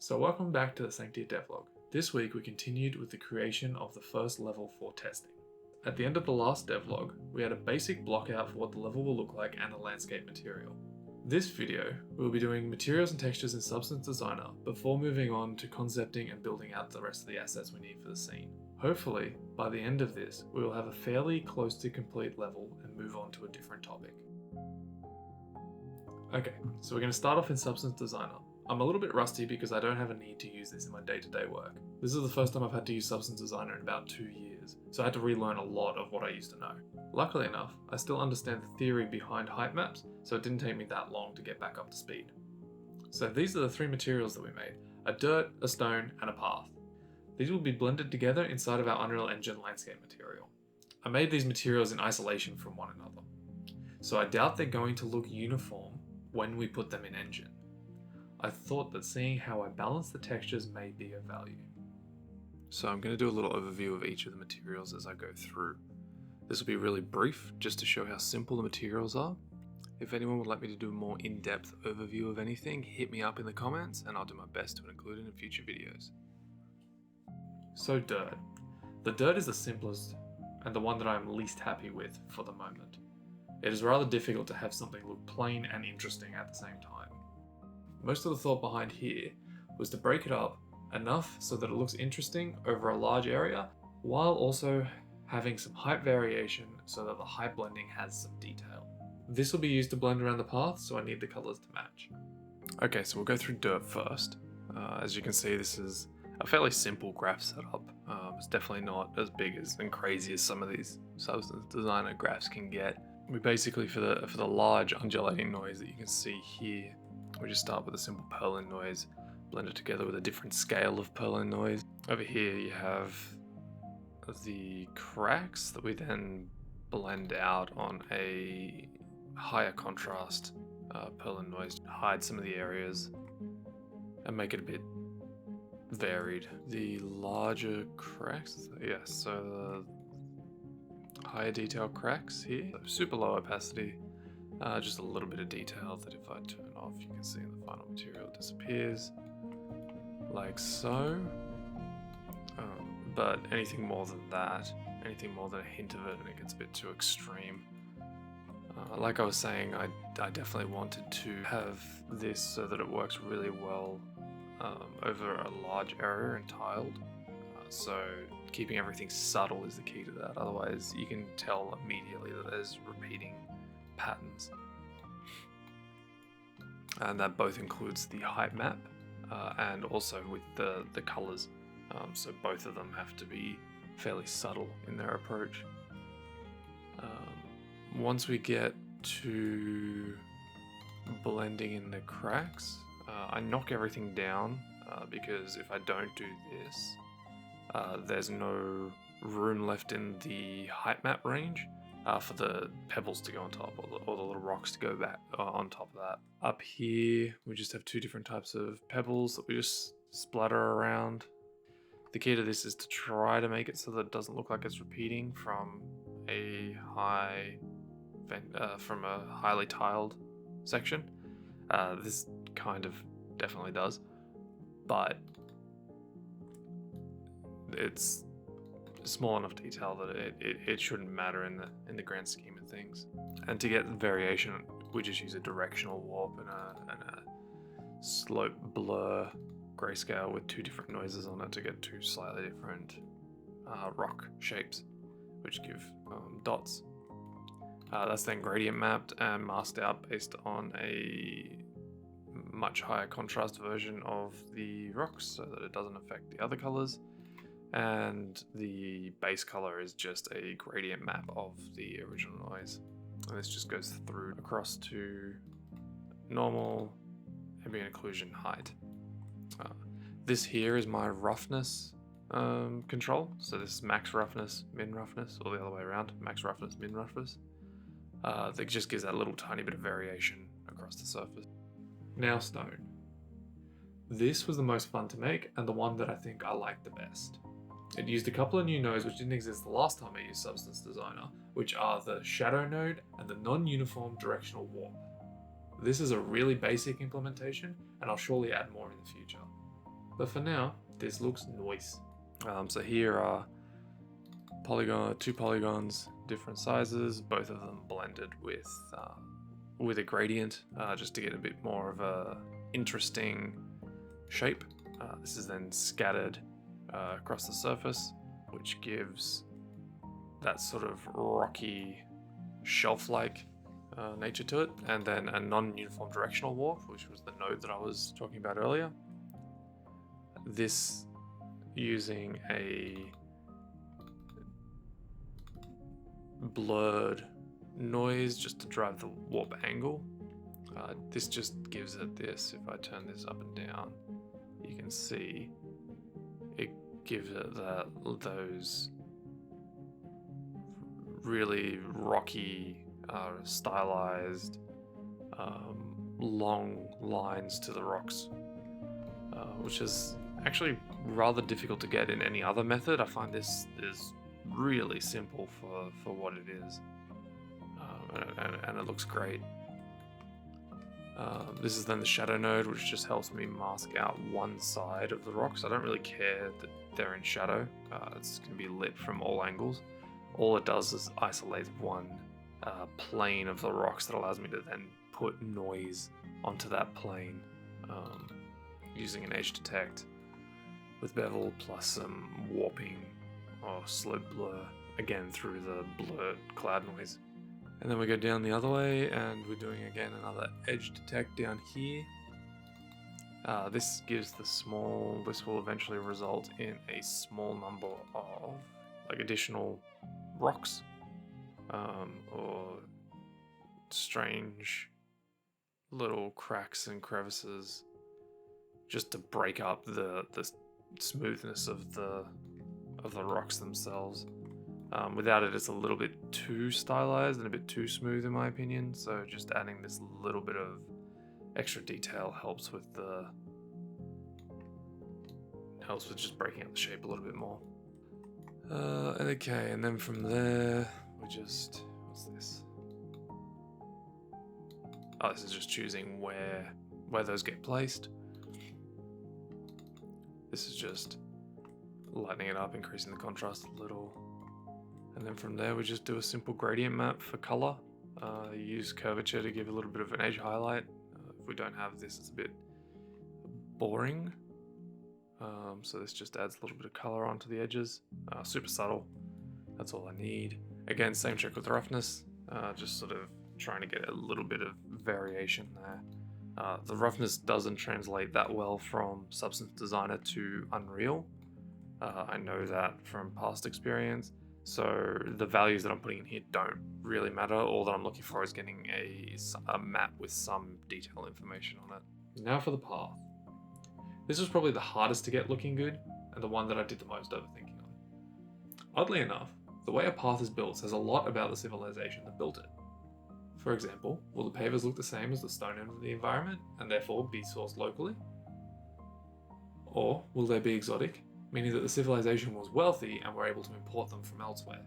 So welcome back to the Sanctia Devlog. This week we continued with the creation of the first level for testing. At the end of the last devlog, we had a basic block out for what the level will look like and a landscape material. This video, we'll be doing materials and textures in Substance Designer before moving on to concepting and building out the rest of the assets we need for the scene. Hopefully, by the end of this, we will have a fairly close to complete level and move on to a different topic. Okay, so we're going to start off in Substance Designer. I'm a little bit rusty because I don't have a need to use this in my day-to-day work. This is the first time I've had to use Substance Designer in about 2 years, so I had to relearn a lot of what I used to know. Luckily enough, I still understand the theory behind height maps, so it didn't take me that long to get back up to speed. So these are the 3 materials that we made: a dirt, a stone, and a path. These will be blended together inside of our Unreal Engine landscape material. I made these materials in isolation from one another, so I doubt they're going to look uniform when we put them in Engine. I thought that seeing how I balance the textures may be of value. So I'm going to do a little overview of each of the materials as I go through. This will be really brief, just to show how simple the materials are. If anyone would like me to do a more in-depth overview of anything, hit me up in the comments and I'll do my best to include it in future videos. So dirt. The dirt is the simplest and the one that I'm least happy with for the moment. It is rather difficult to have something look plain and interesting at the same time. Most of the thought behind here was to break it up enough so that it looks interesting over a large area, while also having some height variation so that the height blending has some detail. This will be used to blend around the path, so I need the colors to match. Okay, so we'll go through dirt first. As you can see, this is a fairly simple graph setup. It's definitely not as big and crazy as some of these Substance Designer graphs can get. We basically, for the large undulating noise that you can see here, we just start with a simple purlin noise, blend it together with a different scale of purlin noise. Over here you have the cracks that we then blend out on a higher contrast purlin noise to hide some of the areas and make it a bit varied. The larger cracks, yes, so the higher detail cracks here, super low opacity. Just a little bit of detail that if I turn off, you can see in the final material disappears, like so. But anything more than that, anything more than a hint of it, and it gets a bit too extreme. Like I was saying, I definitely wanted to have this so that it works really well over a large area and tiled. So keeping everything subtle is the key to that. Otherwise, you can tell immediately that there's repeating patterns, and that both includes the height map and also with the colors, so both of them have to be fairly subtle in their approach. Once we get to blending in the cracks, I knock everything down because if I don't do this, there's no room left in the height map range for the pebbles to go on top, or the little rocks to go back on top of that. Up here, we just have 2 different types of pebbles that we just splatter around. The key to this is to try to make it so that it doesn't look like it's repeating from a highly tiled section. This kind of definitely does, but it's small enough detail that it shouldn't matter in the grand scheme of things. And to get variation, we just use a directional warp and a slope blur grayscale with 2 different noises on it to get 2 slightly different rock shapes, which give dots. That's then gradient mapped and masked out based on a much higher contrast version of the rocks so that it doesn't affect the other colors. And the base color is just a gradient map of the original noise. And this just goes through across to normal, ambient occlusion, height. This here is my roughness control. So this is max roughness, min roughness, or the other way around, max roughness, min roughness. That just gives that little tiny bit of variation across the surface. Now stone. This was the most fun to make and the one that I think I liked the best. It used a couple of new nodes which didn't exist the last time I used Substance Designer, which are the shadow node and the non-uniform directional warp. This is a really basic implementation, and I'll surely add more in the future. But for now, this looks nice. So here are two polygons, different sizes, both of them blended with a gradient, just to get a bit more of a interesting shape. This is then scattered across the surface, which gives that sort of rocky, shelf-like nature to it, and then a non-uniform directional warp, which was the node that I was talking about earlier. This using a blurred noise just to drive the warp angle. This just gives it this. If I turn this up and down, you can see it gives it those really rocky, stylized, long lines to the rocks, which is actually rather difficult to get in any other method. I find this is really simple for what it is, and it looks great. This is then the shadow node, which just helps me mask out one side of the rocks. I don't really care that they're in shadow. It's going to be lit from all angles. All it does is isolate one plane of the rocks that allows me to then put noise onto that plane using an edge detect with bevel plus some warping or slow blur, again through the blurred cloud noise. And then we go down the other way and we're doing again another edge detect down here. This gives this will eventually result in a small number of additional rocks or strange little cracks and crevices, just to break up the smoothness of the rocks themselves. Without it, it's a little bit too stylized and a bit too smooth in my opinion, so just adding this little bit of extra detail helps with just breaking up the shape a little bit more. Okay, and then from there we just, what's this? Oh, this is just choosing where those get placed. This is just lightening it up, increasing the contrast a little. And then from there we just do a simple gradient map for color. Use curvature to give a little bit of an edge highlight. If we don't have this, it's a bit boring. So this just adds a little bit of color onto the edges. Super subtle, that's all I need. Again, same trick with roughness, just sort of trying to get a little bit of variation there. The roughness doesn't translate that well from Substance Designer to Unreal. I know that from past experience. So the values that I'm putting in here don't really matter. All that I'm looking for is getting a map with some detail information on it. Now for the path. This was probably the hardest to get looking good, and the one that I did the most overthinking on. Oddly enough, the way a path is built says a lot about the civilization that built it. For example, will the pavers look the same as the stone end of the environment, and therefore be sourced locally? Or will they be exotic, meaning that the civilization was wealthy and were able to import them from elsewhere?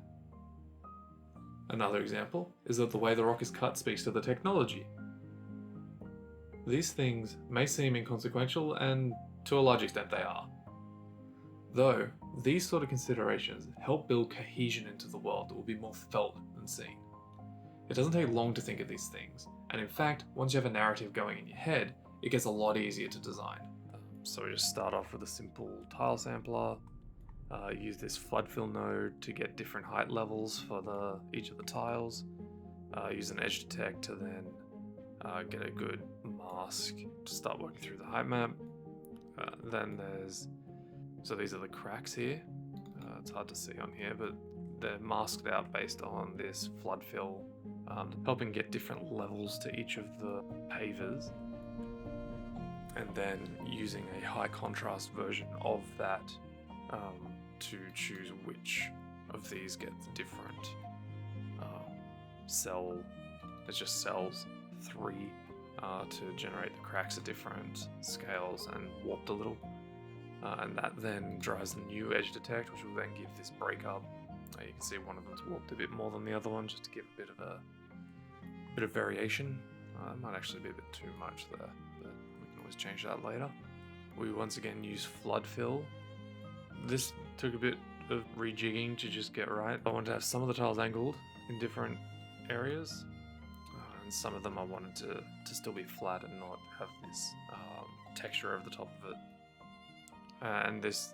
Another example is that the way the rock is cut speaks to the technology. These things may seem inconsequential, and to a large extent they are. Though, these sort of considerations help build cohesion into the world that will be more felt than seen. It doesn't take long to think of these things, and in fact, once you have a narrative going in your head, it gets a lot easier to design. So we just start off with a simple tile sampler, use this flood fill node to get different height levels for each of the tiles, use an edge detect to then get a good mask to start working through the height map. Then so these are the cracks here. It's hard to see on here, but they're masked out based on this flood fill, helping get different levels to each of the pavers. And then using a high contrast version of that to choose which of these get the different cell. It's just cells 3 to generate the cracks at different scales and warped a little. And that then drives the new edge detect, which will then give this breakup. You can see one of them's warped a bit more than the other one, just to give a bit of variation. It might actually be a bit too much there, but we can always change that later. we once again use flood fill. This took a bit of rejigging to just get right. I wanted to have some of the tiles angled in different areas, and some of them I wanted to still be flat and not have this texture over the top of it. And this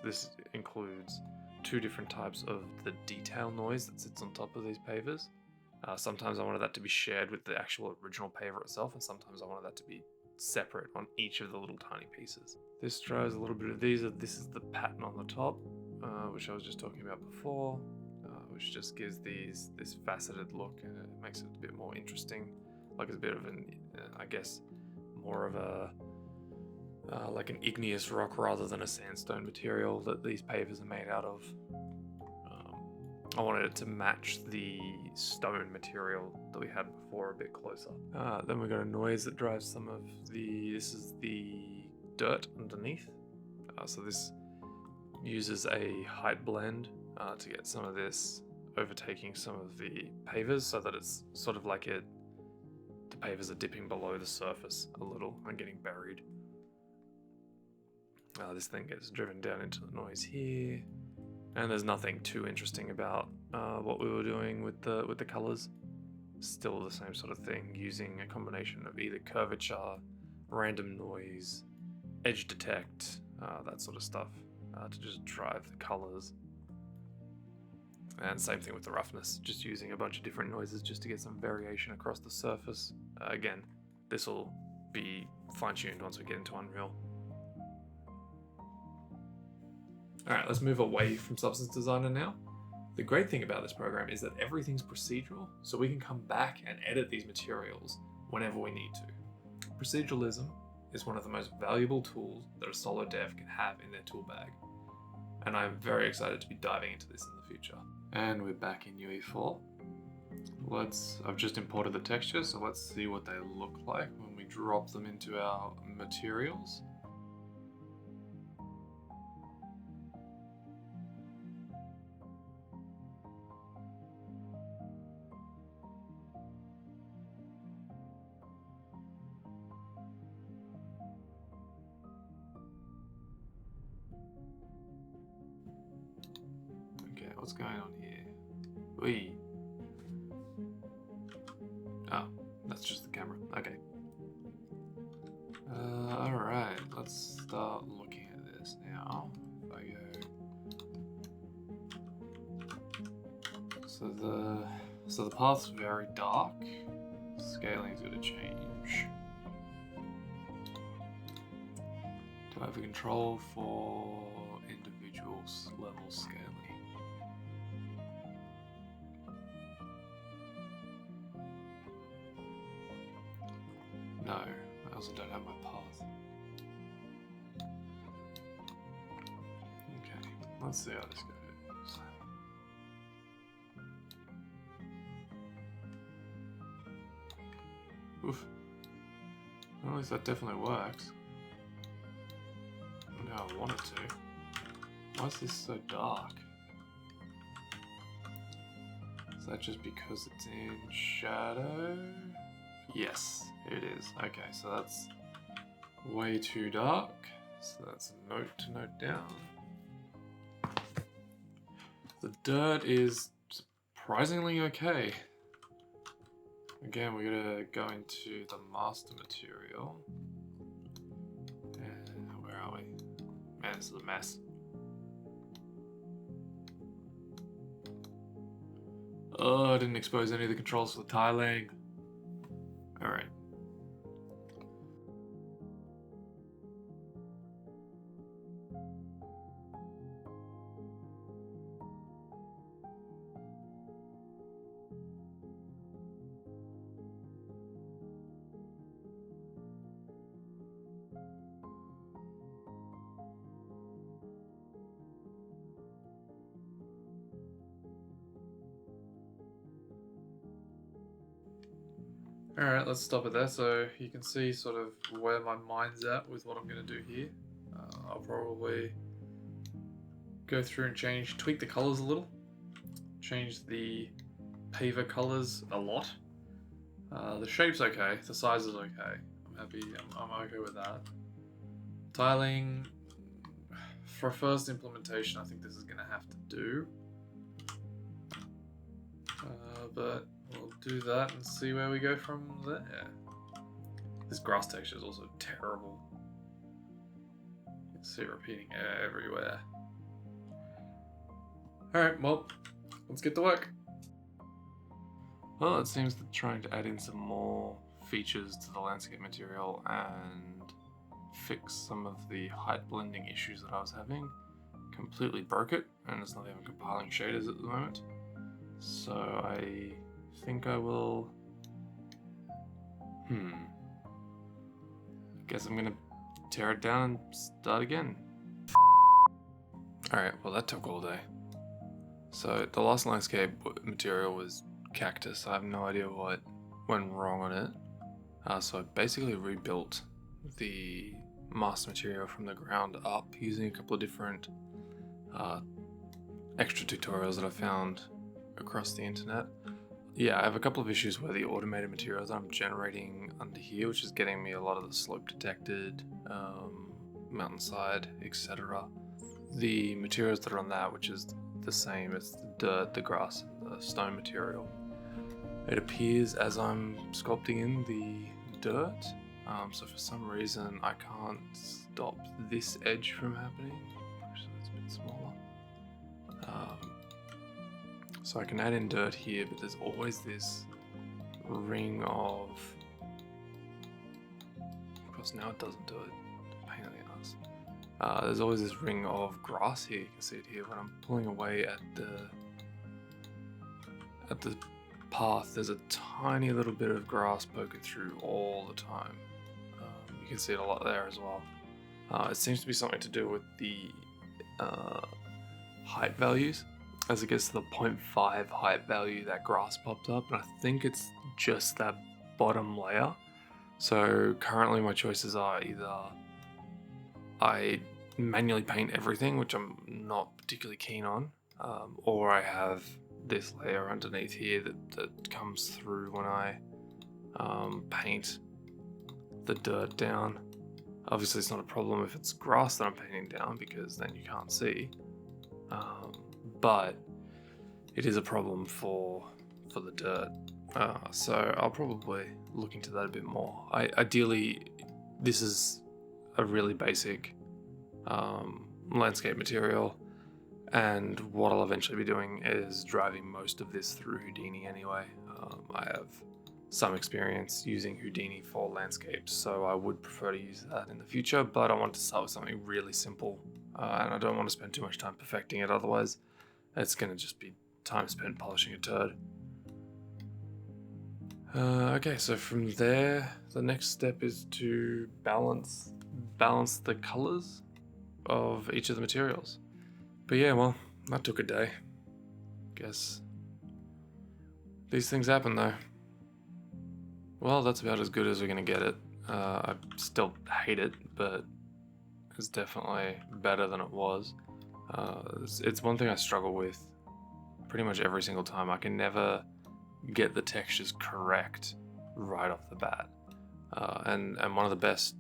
includes two different types of the detail noise that sits on top of these pavers. Sometimes I wanted that to be shared with the actual original paver itself, and sometimes I wanted that to be separate on each of the little tiny pieces. This tries a little bit of these. This is the pattern on the top, which I was just talking about before, which just gives this faceted look, and it makes it a bit more interesting. Like it's a bit of an, I guess, more of a like an igneous rock rather than a sandstone material that these pavers are made out of. I wanted it to match the stone material that we had before a bit closer. Then we got a noise that drives some of this is the dirt underneath. So this uses a height blend to get some of this overtaking some of the pavers, so that it's sort of like the pavers are dipping below the surface a little and getting buried. This thing gets driven down into the noise here. And there's nothing too interesting about what we were doing with the colors. Still the same sort of thing, using a combination of either curvature, random noise, edge detect, that sort of stuff, to just drive the colors. And same thing with the roughness, just using a bunch of different noises just to get some variation across the surface. Again, this will be fine-tuned once we get into Unreal. Alright, let's move away from Substance Designer now. The great thing about this program is that everything's procedural, so we can come back and edit these materials whenever we need to. Proceduralism is one of the most valuable tools that a solo dev can have in their tool bag, and I'm very excited to be diving into this in the future. And we're back in UE4. I've just imported the texture, so let's see what they look like when we drop them into our materials. What's going on here? Wee. Oh, that's just the camera. Okay. Alright, let's start looking at this now. If I go... So the path's very dark. Scaling's gonna change. Do I have a control for individual level scaling? No, I also don't have my path. Okay, let's see how this goes. Oof. Well, at least that definitely works. I know I want it to. Why is this so dark? Is that just because it's in shadow? Yes, it is. Okay, so that's way too dark. So that's a note to note down. The dirt is surprisingly okay. Again, we're gonna go into the master material. And where are we? Man, this is a mess. Oh, I didn't expose any of the controls for the tiling. Alright. Alright, let's stop it there so you can see sort of where my mind's at with what I'm going to do here. I'll probably go through and tweak the colors a little, change the paver colors a lot. The shape's okay, the size is okay. I'm happy, I'm okay with that. Tiling, for first implementation, I think this is going to have to do. But we'll do that and see where we go from there. This grass texture is also terrible. You can see it repeating everywhere. Alright, well, let's get to work. Well, it seems that trying to add in some more features to the landscape material and fix some of the height blending issues that I was having completely broke it, and it's not even compiling shaders at the moment. So I think I will... Guess I'm gonna tear it down and start again. Alright, well that took all day. So the last landscape material was cactus. I have no idea what went wrong on it. So I basically rebuilt the master material from the ground up using a couple of different extra tutorials that I found across the internet. Yeah, I have a couple of issues where the automated materials I'm generating under here, which is getting me a lot of the slope detected, mountainside, etc. The materials that are on that, which is the same as the dirt, the grass, and the stone material. It appears as I'm sculpting in the dirt, so for some reason I can't stop this edge from happening. Actually, it's a bit smaller. So I can add in dirt here, but there's always this ring of course now it doesn't do it. Pain in the ass. There's always this ring of grass here. You can see it here when I'm pulling away at the path. There's a tiny little bit of grass poking through all the time. You can see it a lot there as well. It seems to be something to do with the height values. As it gets to the 0.5 height value, that grass popped up, and I think it's just that bottom layer. So currently my choices are either I manually paint everything, which I'm not particularly keen on, or I have this layer underneath here that comes through when I paint the dirt down. Obviously it's not a problem if it's grass that I'm painting down, because then you can't see, but it is a problem for the dirt. So I'll probably look into that a bit more. Ideally, this is a really basic landscape material, and what I'll eventually be doing is driving most of this through Houdini anyway. I have some experience using Houdini for landscapes, so I would prefer to use that in the future, but I want to start with something really simple, and I don't want to spend too much time perfecting it, otherwise it's going to just be time spent polishing a turd. Okay, so from there, the next step is to balance the colors of each of the materials. But yeah, well, that took a day. Guess these things happen though. Well, that's about as good as we're gonna get it. I still hate it, but it's definitely better than it was. It's one thing I struggle with pretty much every single time. I can never get the textures correct right off the bat. And one of the best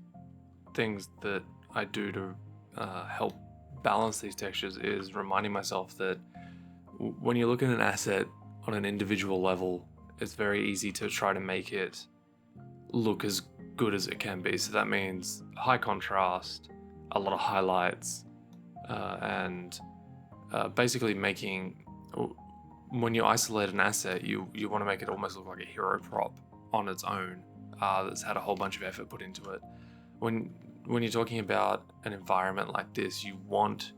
things that I do to help balance these textures is reminding myself that when you look at an asset on an individual level, it's very easy to try to make it look as good as it can be. So that means high contrast, a lot of highlights, and basically making, when you isolate an asset, you want to make it almost look like a hero prop on its own, that's had a whole bunch of effort put into it. When you're talking about an environment like this, you want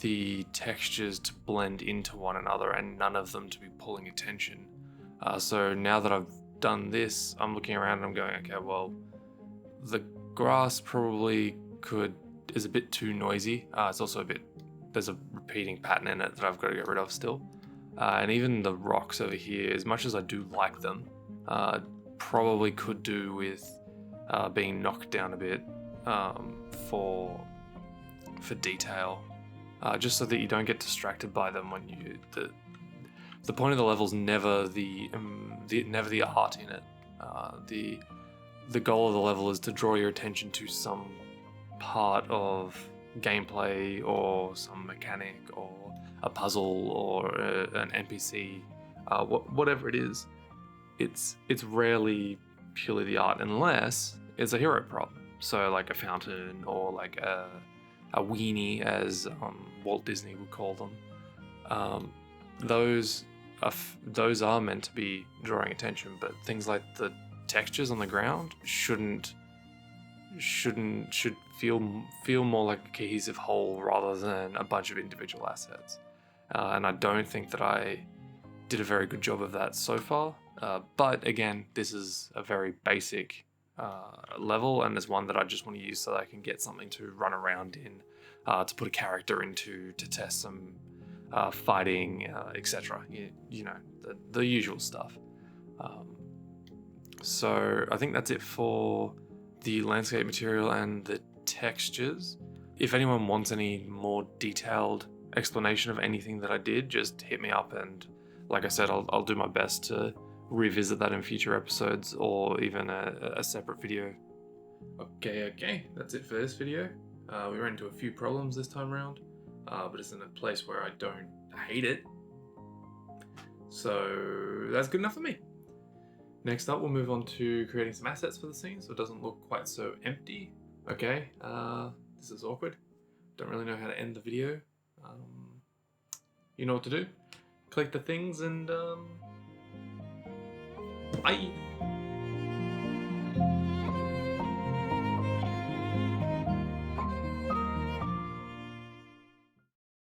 the textures to blend into one another and none of them to be pulling attention. So now that I've done this, I'm looking around and I'm going, okay, well, the grass probably is a bit too noisy. It's also there's a repeating pattern in it that I've got to get rid of still. And even the rocks over here, as much as I do like them, probably could do with being knocked down a bit for detail, just so that you don't get distracted by them when you. The point of the level's never the art in it. The goal of the level is to draw your attention to some part of gameplay or some mechanic or a puzzle or an NPC, whatever it is, it's rarely purely the art unless it's a hero prop. So like a fountain or like a weenie, as Walt Disney would call them. Those are meant to be drawing attention, but things like the textures on the ground should feel more like a cohesive whole rather than a bunch of individual assets. And I don't think that I did a very good job of that so far. But again, this is a very basic level, and it's one that I just want to use so that I can get something to run around in, to put a character into, to test some fighting, etc. You know, the usual stuff. So I think that's it for the landscape material and the textures. If anyone wants any more detailed explanation of anything that I did, just hit me up, and like I said, I'll do my best to revisit that in future episodes or even a separate video. Okay, that's it for this video. We ran into a few problems this time around, but it's in a place where I don't hate it. So that's good enough for me. Next up, we'll move on to creating some assets for the scene so it doesn't look quite so empty. Okay, this is awkward. Don't really know how to end the video. You know what to do. Click the things and bye.